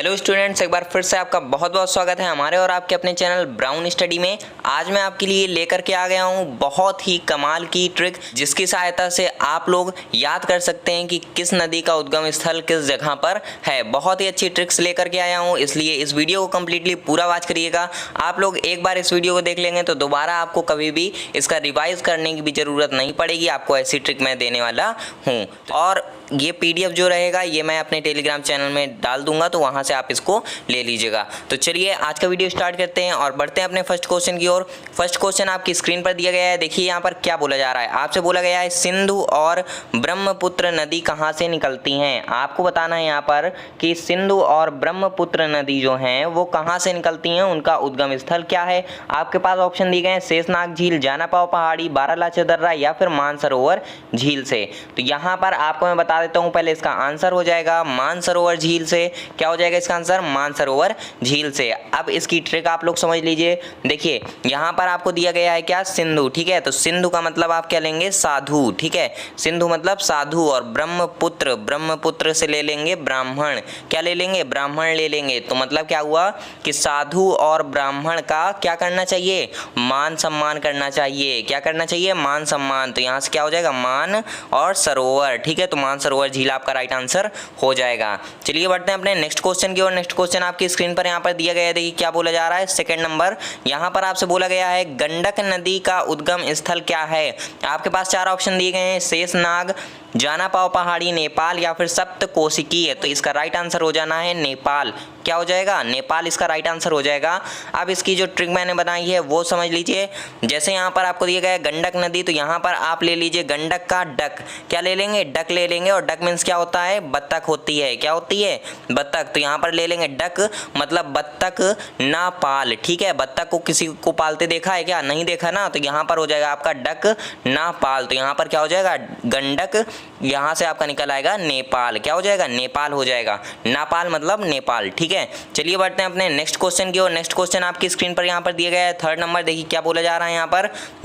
Hello students, एक बार फिर से आपका बहुत बहुत स्वागत है हमारे और आपके अपने चैनल ब्राउन स्टडी में। आज मैं आपके लिए लेकर के आ गया हूँ बहुत ही कमाल की ट्रिक, जिसकी सहायता से आप लोग याद कर सकते हैं कि किस नदी का उद्गम स्थल किस जगह पर है। बहुत ही अच्छी ट्रिक्स लेकर के आया हूँ, इसलिए इस वीडियो को कम्प्लीटली पूरा वॉच करिएगा। आप लोग एक बार इस वीडियो को देख लेंगे तो दोबारा आपको कभी भी इसका रिवाइज करने की भी ज़रूरत नहीं पड़ेगी। आपको ऐसी ट्रिक मैं देने वाला हूँ और ये PDF जो रहेगा ये मैं अपने टेलीग्राम चैनल में डाल दूंगा, तो वहाँ से आप इसको ले लीजिएगा। तो चलिए आज का वीडियो स्टार्ट करते हैं और बढ़ते हैं अपने फर्स्ट क्वेश्चन की ओर। फर्स्ट क्वेश्चन आपकी स्क्रीन पर दिया गया है। देखिए यहाँ पर क्या बोला जा रहा है। आपसे बोला गया है सिंधु और ब्रह्मपुत्र नदी कहाँ से निकलती हैं। आपको बताना है यहाँ पर कि सिंधु और ब्रह्मपुत्र नदी जो हैं वो कहाँ से निकलती हैं, उनका उद्गम स्थल क्या है। आपके पास ऑप्शन दिए गए हैं शेषनाग झील, जानापाव पहाड़ी, बारालाचा दर्रा या फिर मानसरोवर झील से। तो यहाँ पर आपको मैं बता देता हूं, पहले इसका आंसर हो जाएगा मानसरोवर झील से। क्या हो जाएगा इसका आंसर? मानसरोवर झील से। अब इसकी ट्रिक आप लोग समझ लीजिए। देखिए यहां पर आपको दिया गया है क्या? सिंधु। ठीक है, तो सिंधु का मतलब आप क्या लेंगे? साधु। ठीक है, सिंधु मतलब साधु और ब्रह्मपुत्र, ब्रह्मपुत्र से ले लेंगे ब्राह्मण। क्या ले लेंगे? ब्राह्मण ले लेंगे। तो मतलब क्या हुआ कि साधु और ब्राह्मण का क्या करना चाहिए? मान सम्मान करना चाहिए। क्या करना चाहिए? मान सम्मान। तो यहां से क्या हो जाएगा? मान और सरोवर। ठीक है, तो मान सरोवर झील आपका राइट आंसर हो जाएगा। चलिए बढ़ते हैं अपने नेक्स्ट क्वेश्चन की ओर। नेक्स्ट क्वेश्चन आपकी स्क्रीन पर यहाँ पर दिया गया है। देखिए क्या बोला जा रहा है। सेकंड नंबर यहाँ पर आपसे बोला गया है गंडक नदी का उद्गम स्थल क्या है। आपके पास चार ऑप्शन दिए गए हैं शेषनाग, जानापाव पहाड़ी, नेपाल या फिर सप्तकोशिकी है। तो इसका राइट आंसर हो जाना है नेपाल। क्या हो जाएगा? नेपाल इसका राइट आंसर हो जाएगा। अब इसकी जो ट्रिक मैंने बनाई है वो समझ लीजिए। जैसे यहाँ पर आपको दिया गया है गंडक नदी, तो यहाँ पर आप ले लीजिए गंडक का डक। क्या ले लेंगे? डक ले लेंगे। और डक मीन्स क्या होता है? बत्तख होती है। क्या होती है? बत्तख। तो यहाँ पर ले लेंगे डक मतलब बत्तख ना पाल। ठीक है, बत्तख को किसी को पालते देखा है क्या? नहीं देखा ना। तो यहाँ पर हो जाएगा आपका डक ना पाल। तो यहाँ पर क्या हो जाएगा? गंडक, यहाँ से आपका निकल आएगा नेपाल। क्या हो जाएगा? नेपाल हो जाएगा। नापाल मतलब नेपाल। ठीक है, चलिए बढ़ते हैं अपने नेक्स्ट क्वेश्चन की ओर। नेक्स्ट क्वेश्चन आपकी स्क्रीन पर यहाँ पर दिया गया है थर्ड नंबर। देखिए क्या बोला जा रहा है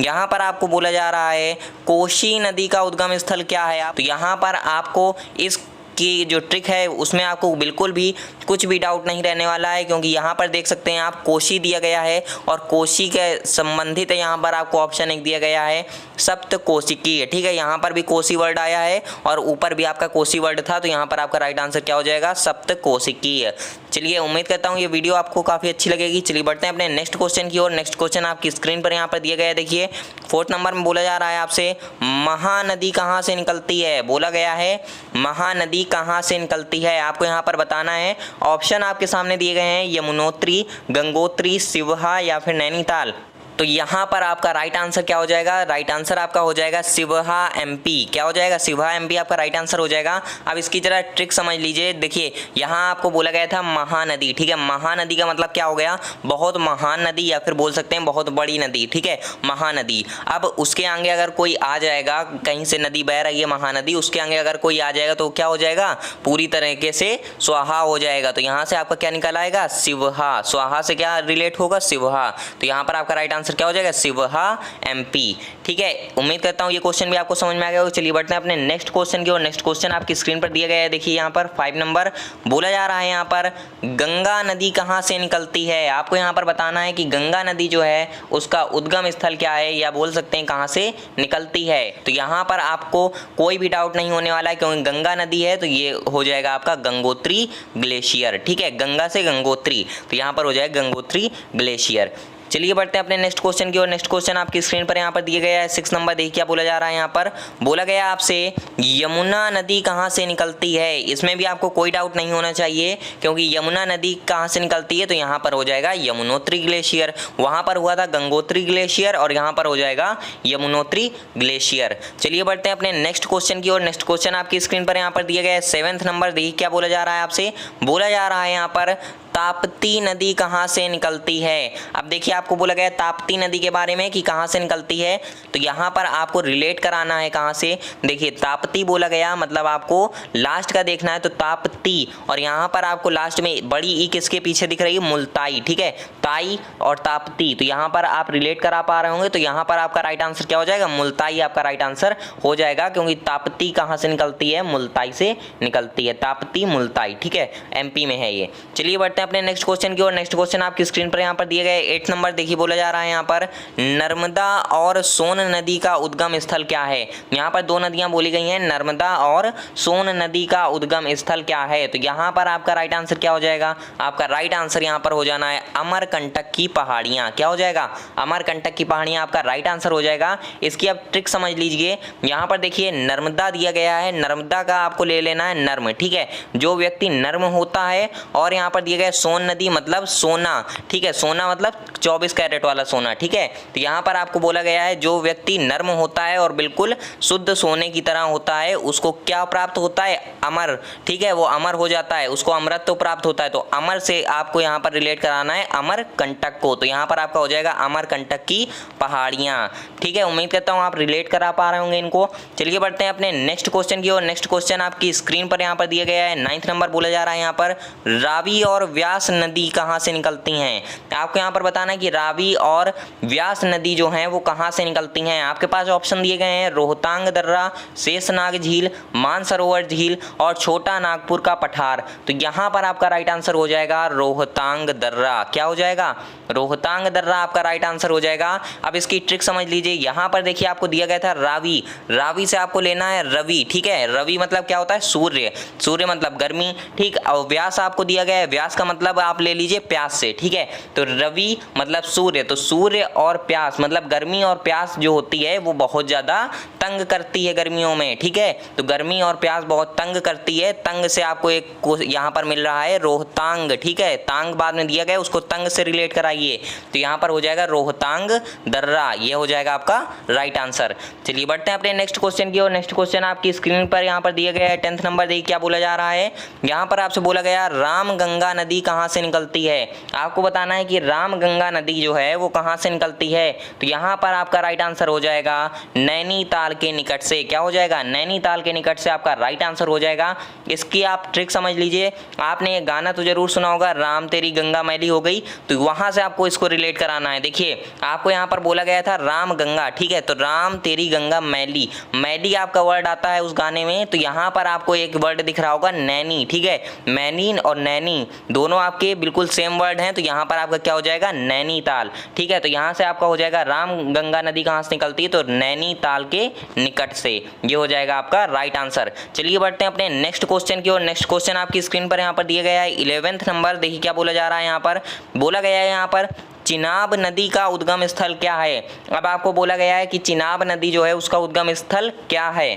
यहाँ पर आपको बोला जा रहा है कोशी नदी का उद्गम स्थल क्या है। तो यहाँ पर आपको इस की जो ट्रिक है उसमें आपको बिल्कुल भी कुछ भी डाउट नहीं रहने वाला है, क्योंकि यहाँ पर देख सकते हैं आप कोशी दिया गया है और कोशी के संबंधित यहाँ पर आपको ऑप्शन एक दिया गया है सप्तकोशिकी है। ठीक है, यहाँ पर भी कोशी वर्ड आया है और ऊपर भी आपका कोशी वर्ड था। तो यहाँ पर आपका राइट आंसर क्या हो जाएगा? सप्तकोशिकी है। चलिए उम्मीद करता हूँ ये वीडियो आपको काफ़ी अच्छी लगेगी। चलिए बढ़ते हैं अपने नेक्स्ट क्वेश्चन की ओर। नेक्स्ट क्वेश्चन आपकी स्क्रीन पर यहाँ पर दिया गया है। देखिए फोर्थ नंबर में बोला जा रहा है आपसे महानदी कहाँ से निकलती है। बोला गया है महानदी कहाँ से निकलती है। आपको यहाँ पर बताना है। ऑप्शन आपके सामने दिए गए हैं यमुनोत्री, गंगोत्री, सिवहा या फिर नैनीताल। तो यहाँ पर आपका राइट आंसर क्या हो जाएगा? राइट आंसर आपका हो जाएगा सिवहा MP। क्या हो जाएगा? सिवहा MP आपका राइट आंसर हो जाएगा। अब इसकी जरा ट्रिक समझ लीजिए। देखिए यहाँ आपको बोला गया था महानदी। ठीक है, महानदी का मतलब क्या हो गया? बहुत महान नदी या फिर बोल सकते हैं बहुत बड़ी नदी। ठीक है, महानदी। अब उसके आगे अगर कोई आ जाएगा, कहीं से नदी बह रही है महानदी, उसके आगे अगर कोई आ जाएगा तो क्या हो जाएगा? पूरी तरीके से स्वाहा हो जाएगा। तो यहाँ से आपका क्या निकल आएगा? सिवहा। स्वाहा से क्या रिलेट होगा? सिवहा। तो यहाँ पर आपका राइट आंसर क्या हो जाएगा? सिवहा MP। ठीक है, उम्मीद करता हूँ ये क्वेश्चन भी आपको समझ में आ गया होगा। चलिए बढ़ते हैं अपने नेक्स्ट क्वेश्चन की ओर। नेक्स्ट क्वेश्चन आपकी स्क्रीन पर दिया गया है। देखिए यहाँ पर 5 नंबर बोला जा रहा है यहाँ पर गंगा नदी कहाँ से निकलती है। आपको यहाँ पर बताना है कि गंगा नदी जो है उसका उद्गम स्थल क्या है, या बोल सकते हैं कहाँ से निकलती है। तो यहाँ पर आपको कोई भी डाउट नहीं होने वाला है, क्योंकि गंगा नदी है तो ये हो जाएगा आपका गंगोत्री ग्लेशियर। ठीक है, गंगा से गंगोत्री, तो यहाँ पर हो जाएगा गंगोत्री ग्लेशियर। चलिए बढ़ते हैं अपने नेक्स्ट क्वेश्चन की ओर। नेक्स्ट क्वेश्चन आपकी स्क्रीन पर यहाँ पर दिया गया है 6 नंबर। देखिए क्या बोला जा रहा है यहाँ पर। बोला गया आपसे यमुना नदी कहाँ से निकलती है। इसमें भी आपको कोई डाउट नहीं होना चाहिए, क्योंकि यमुना नदी कहाँ से निकलती है तो यहाँ पर हो जाएगा यमुनोत्री ग्लेशियर। वहाँ पर हुआ था गंगोत्री ग्लेशियर और यहाँ पर हो जाएगा यमुनोत्री ग्लेशियर। चलिए बढ़ते हैं अपने नेक्स्ट क्वेश्चन की ओर। नेक्स्ट क्वेश्चन आपकी स्क्रीन पर यहाँ पर दिया गया है 7th नंबर। देखिए क्या बोला जा रहा है आपसे। बोला जा रहा है यहाँ पर ताप्ती नदी कहाँ से निकलती है। अब देखिए आपको बोला गया ताप्ती नदी के बारे में कि कहाँ से निकलती है, तो यहाँ पर आपको रिलेट कराना है कहाँ से। देखिए ताप्ती बोला गया मतलब आपको लास्ट का देखना है, तो ताप्ती, और यहाँ पर आपको लास्ट में बड़ी ई किसके पीछे दिख रही है, मुल्ताई, ठीक है, ताई और ताप्ती, तो यहाँ पर आप रिलेट करा पा रहे होंगे। तो यहाँ पर आपका राइट आंसर क्या हो जाएगा, मुल्ताई आपका राइट आंसर हो जाएगा, क्योंकि ताप्ती कहाँ से निकलती है, मुल्ताई से निकलती है, ताप्ती मुल्ताई, ठीक है, एमपी में है ये। चलिए बढ़ते हैं अपने नेक्स्ट क्वेश्चन की ओर। नेक्स्ट क्वेश्चन आपकी स्क्रीन पर यहाँ पर दिए गए 8 नंबर देखिए, बोला जा रहा है यहाँ पर नर्मदा और सोन नदी का उद्गम स्थल क्या है। यहाँ पर दो नदियाँ बोली गई हैं, नर्मदा और सोन नदी का उद्गम स्थल क्या है। तो यहाँ पर आपका राइट आंसर क्या हो जाएगा, आपका राइट आंसर यहाँ पर हो जाना है अमरकंटक की पहाड़ियाँ। क्या हो जाएगा, अमरकंटक की पहाड़ियाँ आपका राइट आंसर हो जाएगा। इसकी आप ट्रिक समझ लीजिए, यहाँ पर देखिए नर्मदा दिया गया है, नर्मदा का आपको ले लेना है नर्म, ठीक है, जो व्यक्ति नर्म होता है, और यहाँ पर दिया गया सोन नदी मतलब सोना, ठीक है, सोना मतलब 24 कैरेट वाला सोना, ठीक है। तो यहाँ पर आपको बोला गया है जो व्यक्ति नर्म होता है और बिल्कुल शुद्ध सोने की तरह होता है, उसको क्या प्राप्त होता है, अमर, ठीक है, वो अमर हो जाता है, उसको अमरत्व तो प्राप्त होता है। तो अमर से आपको यहाँ पर रिलेट कराना है अमरकंटक को, तो यहाँ पर आपका हो जाएगा अमरकंटक की पहाड़ियाँ, ठीक है। उम्मीद करता हूँ आप रिलेट करा पा रहे होंगे इनको। चलिए बढ़ते हैं अपने नेक्स्ट क्वेश्चन की ओर। नेक्स्ट क्वेश्चन आपकी स्क्रीन पर यहाँ पर दिया गया है 9th नंबर, बोला जा रहा है यहाँ पर रावी और व्यास नदी कहाँ से निकलती हैं। आपको यहाँ पर बताना है कि रावी और व्यास नदी जो है वो कहाँ से निकलती हैं। आपके पास ऑप्शन दिए गए हैं रोहतांग दर्रा, शेषनाग झील, मानसरोवर झील और छोटा नागपुर का पठार। तो यहाँ पर आपका राइट आंसर हो जाएगा रोहतांग दर्रा। क्या हो जाएगा, रोहतांग दर्रा आपका राइट आंसर हो जाएगा। अब इसकी ट्रिक समझ लीजिए, यहाँ पर देखिए आपको दिया गया था रावी, रावी से आपको लेना है रवि, ठीक है, रवि मतलब क्या होता है, सूर्य, सूर्य मतलब गर्मी, ठीक। और व्यास आपको दिया गया है, व्यास का मतलब आप ले लीजिए प्यास से, ठीक है, तो रवि मतलब सूर्य, तो सूर्य और प्यास मतलब गर्मी और प्यास जो होती है वो बहुत ज्यादा तंग करती है गर्मियों में, ठीक है, तो गर्मी और प्यास बहुत तंग करती है। तंग से आपको एक यहाँ पर मिल रहा है रोहतांग, ठीक है, तांग बाद में दिया गया, उसको तंग से रिलेट कराइए, तो यहाँ पर हो जाएगा रोहतांग दर्रा, ये हो जाएगा आपका राइट आंसर। चलिए बढ़ते हैं अपने नेक्स्ट क्वेश्चन की ओर। नेक्स्ट क्वेश्चन आपकी स्क्रीन पर यहाँ पर दिया गया है 10th नंबर, देखिए क्या बोला जा रहा है। यहाँ पर आपसे बोला गया रामगंगा नदी कहाँ से निकलती है। आपको बताना है कि रामगंगा नदी जो है वो कहाँ से निकलती है। तो यहाँ पर आपका राइट आंसर हो जाएगा नैनीताल के निकट से। क्या हो जाएगा, नैनीताल के निकट से आपका राइट आंसर हो जाएगा। इसकी आप ट्रिक समझ लीजिए, आपने ये गाना तो जरूर सुना होगा, राम तेरी गंगा मैली हो गई, तो वहां से आपको इसको रिलेट कराना है। देखिए आपको यहाँ पर बोला गया था राम गंगा, ठीक है, तो राम तेरी गंगा मैली, मैली आपका वर्ड आता है उस गाने में, तो यहाँ पर आपको एक वर्ड दिख रहा होगा नैनी, ठीक है, मैनी और नैनी दोनों आपके बिल्कुल सेम वर्ड हैं, तो यहाँ पर आपका क्या हो जाएगा, नैनीताल, ठीक है। तो यहाँ से आपका हो जाएगा राम गंगा नदी कहाँ से निकलती है, तो नैनीताल के निकट से, ये हो जाएगा आपका राइट आंसर। चलिए बढ़ते हैं अपने नेक्स्ट क्वेश्चन की ओर। नेक्स्ट क्वेश्चन आपकी स्क्रीन पर यहाँ पर दिया गया है 11th नंबर, देखिए क्या बोला जा रहा है। यहाँ पर बोला गया है यहाँ पर चिनाब नदी का उद्गम स्थल क्या है। अब आपको बोला गया है कि चिनाब नदी जो है उसका उद्गम स्थल क्या है।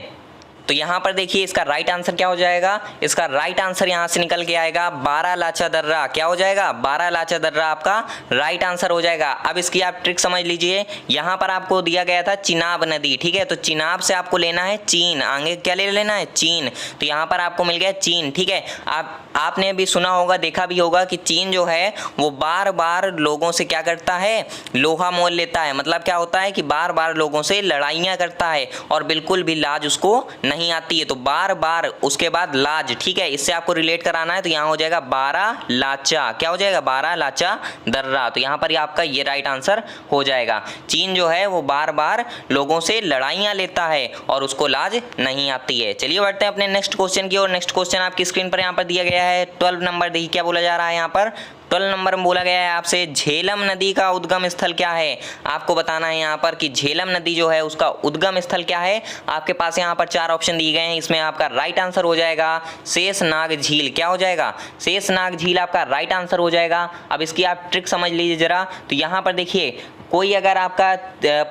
तो यहाँ पर देखिए इसका राइट आंसर क्या हो जाएगा, इसका राइट आंसर यहाँ से निकल के आएगा बारालाचा दर्रा। क्या हो जाएगा, बारालाचा दर्रा आपका राइट आंसर हो जाएगा। अब इसकी आप ट्रिक समझ लीजिए, यहाँ पर आपको दिया गया था चिनाब नदी, ठीक है, तो चिनाब से आपको लेना है चीन, आगे क्या ले लेना है, चीन, तो यहाँ पर आपको मिल गया चीन, ठीक है। आपने भी सुना होगा, देखा भी होगा कि चीन जो है वो बार बार लोगों से क्या करता है, लोहा मोल लेता है, मतलब क्या होता है कि बार बार लोगों से लड़ाइयाँ करता है और बिल्कुल भी लाज उसको नहीं आती है, तो बार बार उसके बाद लाज, ठीक है, इससे आपको रिलेट कराना है, तो यहाँ हो जाएगा बारालाचा। क्या हो जाएगा, बारालाचा दर्रा, तो यहाँ पर आपका ये राइट आंसर हो जाएगा। चीन जो है वो बार बार लोगों से लड़ाइयाँ लेता है और उसको लाज नहीं आती है। चलिए बढ़ते हैं अपने नेक्स्ट क्वेश्चन की ओर। नेक्स्ट क्वेश्चन आपकी स्क्रीन पर यहाँ पर दिया गया है 12 नंबर, देखिए क्या बोला जा रहा है। यहाँ पर 12 नंबर में बोला गया है आपसे झेलम नदी का उद्गम स्थल क्या है। आपको बताना है यहाँ पर कि झेलम नदी जो है उसका उद्गम स्थल क्या है। आपके पास यहाँ पर 4 ऑप्शन दिए गए हैं, इसमें आपका राइट आंसर हो जाएगा शेषनाग झील। क्या हो जाएगा, शेषनाग झील आपका राइट आंसर हो जाएगा। अब इसकी आप ट्रिक समझ लीजिए जरा, तो यहाँ पर देखिए कोई अगर आपका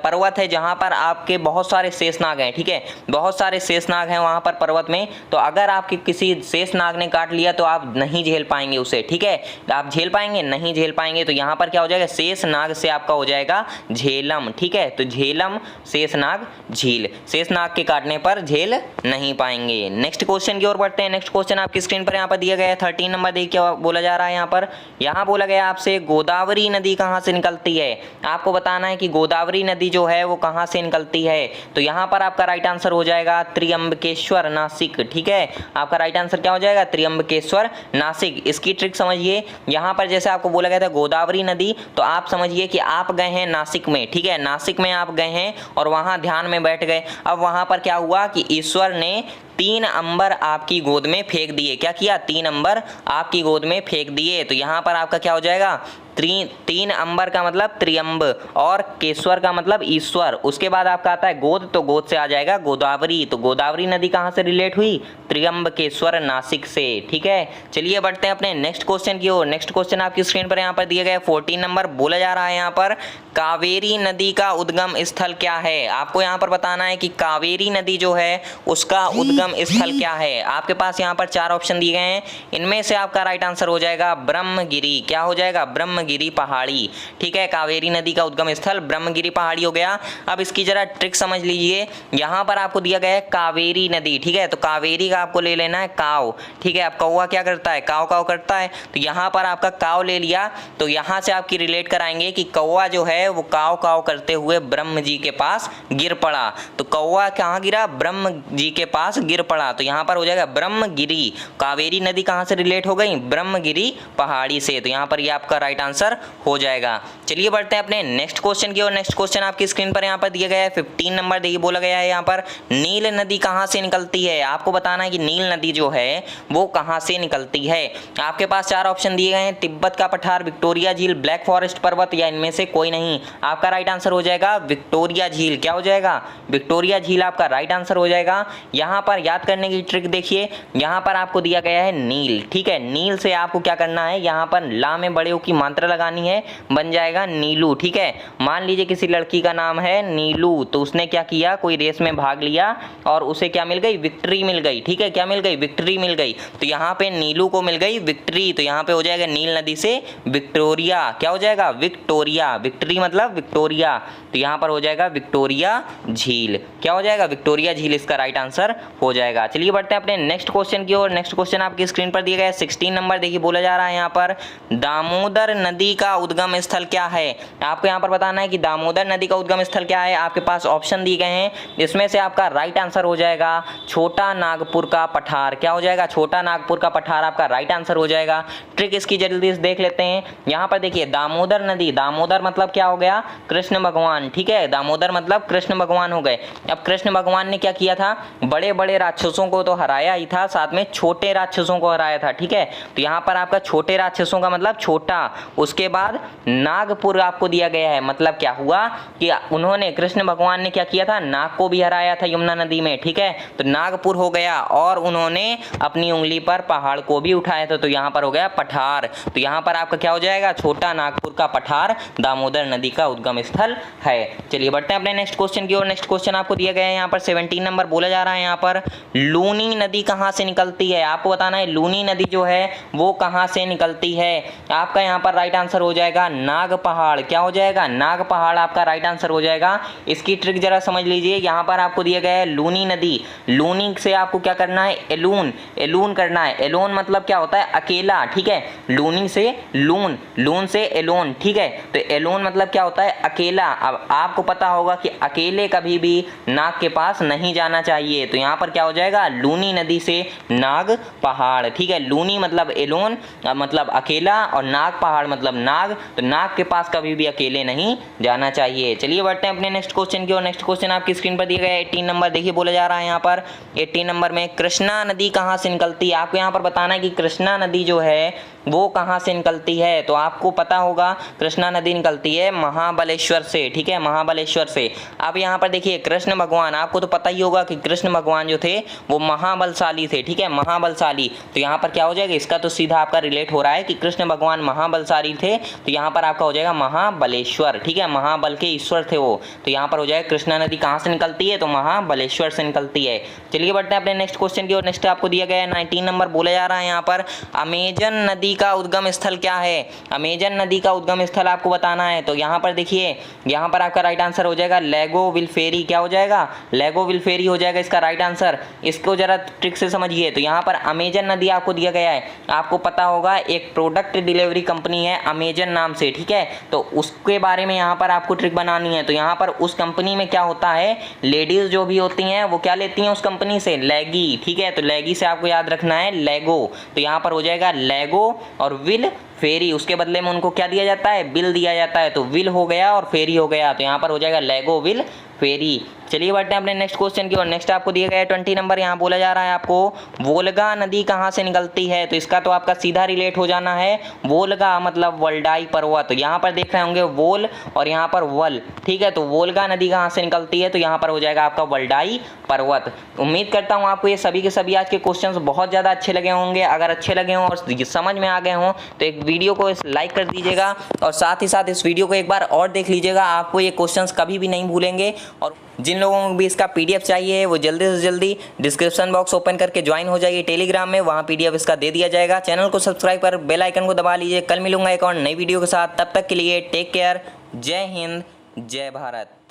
पर्वत है जहाँ पर आपके बहुत सारे शेषनाग हैं, ठीक है, बहुत सारे शेषनाग हैं वहाँ पर पर्वत में, तो अगर आपके किसी शेषनाग ने काट लिया तो आप नहीं झेल पाएंगे उसे, ठीक है, आप झेल पाएंगे, नहीं झेल पाएंगे, तो यहाँ पर क्या हो जाएगा, शेषनाग से आपका हो जाएगा झेलम, ठीक है, तो झेलम शेषनाग झील, शेषनाग के काटने पर झेल नहीं पाएंगे। नेक्स्ट क्वेश्चन की ओर बढ़ते हैं। नेक्स्ट क्वेश्चन आपकी स्क्रीन पर यहाँ पर दिया गया है 13 नंबर, देखिए क्या बोला जा रहा है यहाँ पर। यहाँ बोला गया आपसे गोदावरी नदी कहाँ से निकलती है, आपको बताना है कि गोदावरी नदी जो है वो कहाँ से निकलती है। तो यहाँ पर आपका राइट आंसर हो जाएगा त्र्यंबकेश्वर नासिक, ठीक है, आपका राइट आंसर क्या हो जाएगा, त्र्यंबकेश्वर नासिक। इसकी ट्रिक समझिए, यहाँ पर जैसे आपको बोला गया था गोदावरी नदी, तो आप समझिए कि आप गए हैं नासिक में, ठीक है, नासिक में आप गए हैं और वहाँ ध्यान में बैठ गए। अब वहाँ पर क्या हुआ कि ईश्वर ने 3 अंबर आपकी गोद में फेंक दिए, क्या किया, 3 अंबर आपकी गोद में फेंक दिए। तो यहाँ पर आपका क्या हो जाएगा, 3 अंबर का मतलब त्रियंब और केश्वर का मतलब ईश्वर। उसके बाद आपका आता है गोद, तो गोद से आ जाएगा गोदावरी। तो गोदावरी नदी कहाँ से रिलेट हुई, त्र्यंबकेश्वर नासिक से, ठीक है। चलिए बढ़ते हैं अपने नेक्स्ट क्वेश्चन की ओर। नेक्स्ट क्वेश्चन आपकी स्क्रीन पर यहाँ पर दिया गया 14 नंबर, बोला जा रहा है यहाँ पर कावेरी नदी का उद्गम स्थल क्या है। आपको यहाँ पर बताना है कि कावेरी नदी जो है उसका उद्गम स्थल क्या है। आपके पास यहाँ पर 4 ऑप्शन दिए गए हैं, इनमें से आपका राइट आंसर हो जाएगा ब्रह्मगिरी, क्या हो जाएगा, ब्रह्मगिरी पहाड़ी, ठीक है, कावेरी नदी का उद्गम स्थल ब्रह्मगिरी पहाड़ी हो गया। अब इसकी जरा ट्रिक समझ लीजिए, यहाँ पर आपको दिया गया है कावेरी नदी, ठीक है, तो कावेरी का आपको ले लेना है काव, ठीक है, अब कौवा क्या करता है, काव काव करता है, तो यहाँ पर आपका काव ले लिया, तो यहाँ से आपकी रिलेट कराएंगे कि कौवा जो है वो काव काव करते हुए ब्रह्म जी के पास गिर पड़ा। तो कौवा कहाँ गिरा, ब्रह्म जी के पास गिर पड़ा, तो यहाँ पर हो जाएगा ब्रह्मगिरी। कावेरी नदी कहाँ से रिलेट हो गई, ब्रह्मगिरी पहाड़ी से, तो यहाँ पर ये आपका राइट आंसर हो जाएगा। चलिए बढ़ते हैं अपने नेक्स्ट क्वेश्चन की ओर। नेक्स्ट क्वेश्चन आपकी स्क्रीन पर यहाँ पर दिया गया है 15 नंबर, देखिए बोला गया है यहाँ पर नील नदी कहाँ से निकलती है। आपको बताना है कि नील नदी जो है वो कहाँ से निकलती है। आपके पास 4 ऑप्शन दिए गए हैं, तिब्बत का पठार, विक्टोरिया झील, ब्लैक फॉरेस्ट पर्वत या इनमें से कोई नहीं। आपका राइट आंसर हो जाएगा विक्टोरिया झील, क्या हो जाएगा, विक्टोरिया झील आपका राइट आंसर हो जाएगा। यहाँ पर याद करने की ट्रिक देखिए, यहाँ पर आपको दिया गया है नील, ठीक है, नील से आपको क्या करना है, यहाँ पर ला में बड़े की मात्रा लगानी है, बन जाएगा नीलू, ठीक है। मान लीजिए किसी लड़की का नाम है नीलू, तो उसने क्या किया, कोई रेस में भाग लिया और उसे क्या मिल गई, विक्ट्री मिल गई, ठीक है, क्या मिल गई, विक्ट्री मिल गई। तो यहाँ पे नीलू को मिल गई विक्ट्री, तो यहाँ पे हो जाएगा नील नदी से विक्टोरिया, क्या हो जाएगा, विक्टोरिया, विक्ट्री मतलब विक्टोरिया, तो यहाँ पर हो जाएगा विक्टोरिया झील, क्या हो जाएगा, विक्टोरिया झील इसका राइट आंसर हो जाएगा। चलिए बढ़ते हैं अपने नेक्स्ट क्वेश्चन की ओर। नेक्स्ट क्वेश्चन आपकी स्क्रीन पर दिया गया है 16 नंबर, देखिए बोला जा रहा है यहाँ पर दामोदर नदी का उद्गम स्थल क्या है। आपको यहाँ पर बताना है कि दामोदर नदी का उद्गम स्थल क्या है। आपके पास ऑप्शन दिए गए हैं, इसमें से आपका राइट आंसर हो जाएगा छोटा नागपुर का पठार, क्या हो जाएगा, छोटा नागपुर का पठार आपका राइट आंसर हो जाएगा। ट्रिक इसकी जल्दी से देख लेते हैं। यहाँ पर देखिए दामोदर नदी, दामोदर मतलब क्या हो गया, कृष्ण भगवान, ठीक है, दामोदर मतलब कृष्ण भगवान हो गए। अब कृष्ण भगवान ने क्या किया था, बड़े बड़े राक्षसों को तो हराया ही था, साथ में छोटे राक्षसों को हराया था, ठीक है। तो यहाँ पर आपका छोटे राक्षसों का मतलब छोटा, उसके बाद नागपुर आपको दिया गया है, मतलब क्या हुआ कि उन्होंने, कृष्ण भगवान ने क्या किया था, नाग को भी हराया था यमुना नदी में, ठीक है, तो नागपुर हो गया, और उन्होंने अपनी उंगली पर पहाड़ को भी उठाया था, तो यहाँ पर हो गया पठार। तो यहाँ पर आपका क्या हो जाएगा, छोटा नागपुर का पठार दामोदर नदी का उद्गम स्थल है। चलिए बढ़ते हैं अपने नेक्स्ट क्वेश्चन की ओर। नेक्स्ट क्वेश्चन आपको दिया गया है यहाँ पर 17 नंबर, बोला जा रहा है यहाँ पर लूनी नदी कहाँ से निकलती है। आपको बताना है लूनी नदी जो है वो कहाँ से निकलती है। आपका यहाँ पर राइट आंसर हो जाएगा नाग पहाड़, क्या हो जाएगा, नाग पहाड़ आपका राइट आंसर हो जाएगा। इसकी ट्रिक जरा समझ लीजिए, यहाँ पर आपको दिया गया है लूनी नदी, लूनी से आपको क्या करना है, एलून, एलून करना है। एलोन मतलब क्या होता है, अकेला, ठीक है, लूनी से लून, लून से एलोन, ठीक है, तो एलोन मतलब क्या होता है, अकेला। अब आपको पता होगा कि अकेले कभी भी नाग के पास नहीं जाना चाहिए, तो यहाँ पर क्या हो जाएगा, लूनी नदी से नाग पहाड़, ठीक है, लूनी मतलब एलोन मतलब अकेला और नाग पहाड़ मतलब नाग, तो नाग के पास कभी भी अकेले नहीं जाना चाहिए। चलिए बढ़ते हैं अपने नेक्स्ट क्वेश्चन की ओर। नेक्स्ट क्वेश्चन आपकी स्क्रीन पर दिया गया है 18 नंबर, देखिए बोला जा रहा है यहाँ पर 18 नंबर में कृष्णा नदी कहाँ से निकलती है। आपको यहाँ पर बताना है कि कृष्णा नदी जो है वो कहाँ से निकलती है? तो आपको पता होगा कृष्णा नदी निकलती है महाबलेश्वर से, ठीक है, महाबलेश्वर से। अब यहाँ पर देखिए कृष्ण भगवान, आपको तो पता ही होगा कि कृष्ण भगवान जो थे वो महाबलशाली थे, ठीक है, महाबलशाली। तो यहाँ पर क्या हो जाएगा, इसका तो सीधा आपका रिलेट हो रहा है कि कृष्ण भगवान महाबलशाली थे, तो यहाँ पर आपका हो जाएगा महाबलेश्वर, ठीक है, महाबल के ईश्वर थे वो। तो यहाँ पर हो जाएगा कृष्णा नदी कहाँ से निकलती है? तो महाबलेश्वर से निकलती है। चलिए बढ़ते हैं अपने नेक्स्ट क्वेश्चन की ओर। नेक्स्ट आपको दिया गया है 19 नंबर, बोला जा रहा है यहाँ पर अमेजन नदी का उद्गम स्थल क्या है? अमेजन नदी का उद्गम स्थल आपको बताना है। तो यहाँ पर देखिए, यहाँ पर आपका राइट आंसर हो जाएगा लेगो विल्फेरी। क्या हो जाएगा? लेगो विल्फेरी हो जाएगा इसका राइट आंसर। इसको जरा ट्रिक से समझिए। तो यहाँ पर अमेजन नदी आपको दिया गया है, आपको पता होगा एक प्रोडक्ट डिलीवरी कंपनी है अमेजन नाम से, ठीक है, तो उसके बारे में यहाँ पर आपको ट्रिक बनानी है। तो यहाँ पर उस कंपनी में क्या होता है, लेडीज जो भी होती हैं वो क्या लेती हैं उस कंपनी से? लेगी, ठीक है, तो लेगी से आपको याद रखना है लेगो। तो यहाँ पर हो जाएगा लेगो और विल फेरी, उसके बदले में उनको क्या दिया जाता है? बिल दिया जाता है। तो विल हो गया और फेरी हो गया, तो यहाँ पर हो जाएगा लेगो विल फेरी। चलिए बढ़ते हैं अपने नेक्स्ट क्वेश्चन की ओर। नेक्स्ट आपको दिया गया है 20 नंबर, यहाँ बोला जा रहा है आपको वोल्गा नदी कहाँ से निकलती है? तो इसका तो आपका सीधा रिलेट हो जाना है, वोल्गा मतलब वल्डाई पर्वत। तो यहाँ पर देख रहे होंगे वोल और यहाँ पर वल, ठीक है, तो वोल्गा नदी कहाँ से निकलती है? तो यहाँ पर हो जाएगा आपका वल्डाई पर्वत। उम्मीद करता हूँ आपको ये सभी के सभी आज के क्वेश्चंस बहुत ज़्यादा अच्छे लगे होंगे। अगर अच्छे लगे हों और समझ में आ गए हों तो एक वीडियो को लाइक कर दीजिएगा और साथ ही साथ इस वीडियो को एक बार और देख लीजिएगा, आपको ये क्वेश्चंस कभी भी नहीं भूलेंगे। और जिन लोगों को भी इसका पीडीएफ चाहिए वो जल्दी से जल्दी डिस्क्रिप्शन बॉक्स ओपन करके ज्वाइन हो जाइए टेलीग्राम में, वहाँ पीडीएफ इसका दे दिया जाएगा। चैनल को सब्सक्राइब कर बेल आइकन को दबा लीजिए। कल मिलूंगा एक और नई वीडियो के साथ, तब तक के लिए टेक केयर। जय हिंद, जय भारत।